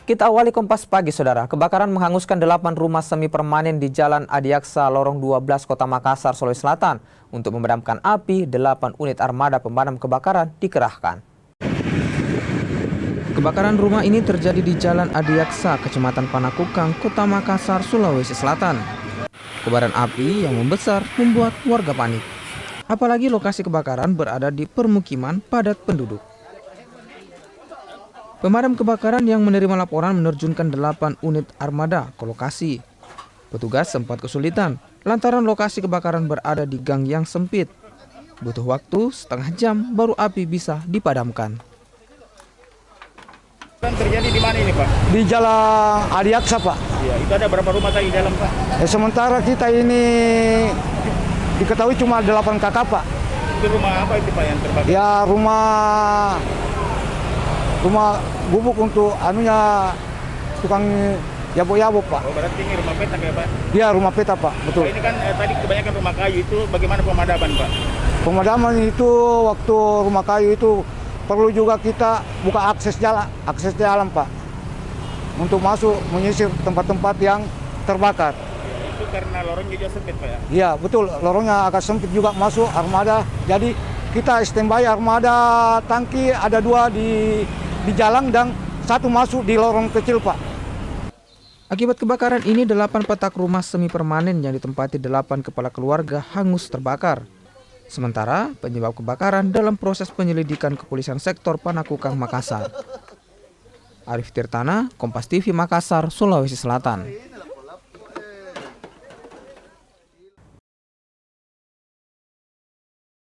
Kita awali Kompas Pagi, Saudara. Kebakaran menghanguskan 8 rumah semi permanen di Jalan Adiaksa, Lorong 12, Kota Makassar, Sulawesi Selatan. Untuk memadamkan api, 8 unit armada pemadam kebakaran dikerahkan. Kebakaran rumah ini terjadi di Jalan Adiaksa, Kecamatan Panakukang, Kota Makassar, Sulawesi Selatan. Kobaran api yang membesar membuat warga panik. Apalagi lokasi kebakaran berada di permukiman padat penduduk. Pemadam kebakaran yang menerima laporan menerjunkan 8 unit armada ke lokasi. Petugas sempat kesulitan lantaran lokasi kebakaran berada di gang yang sempit. Butuh waktu setengah jam baru api bisa dipadamkan. Terjadi di mana ini, Pak? Di Jalan Adiaksa, Pak. Ya, itu ada berapa rumah tadi di dalam, Pak? Sementara kita ini diketahui cuma 8 kakak, Pak. Itu rumah apa itu, Pak, yang terbakar? Ya rumah bubuk untuk tukang yabok-yabok, Pak. Oh, berarti ini rumah petak ya, Pak? Ya rumah peta, Pak, betul. Pak, ini kan tadi kebanyakan rumah kayu, itu bagaimana pemadaman, Pak? Pemadaman itu waktu rumah kayu itu perlu juga kita buka akses jalan, Pak, untuk masuk menyisir tempat-tempat yang terbakar. Ya, itu karena lorongnya juga sempit, Pak, ya? Iya, betul. Lorongnya agak sempit juga masuk armada. Jadi kita standby armada tangki ada 2 di jalan dan 1 masuk di lorong kecil, Pak. Akibat kebakaran ini, 8 petak rumah semi permanen yang ditempati 8 kepala keluarga hangus terbakar. Sementara penyebab kebakaran dalam proses penyelidikan kepolisian sektor Panakukang, Makassar. Arif Tirtana, Kompas TV Makassar, Sulawesi Selatan.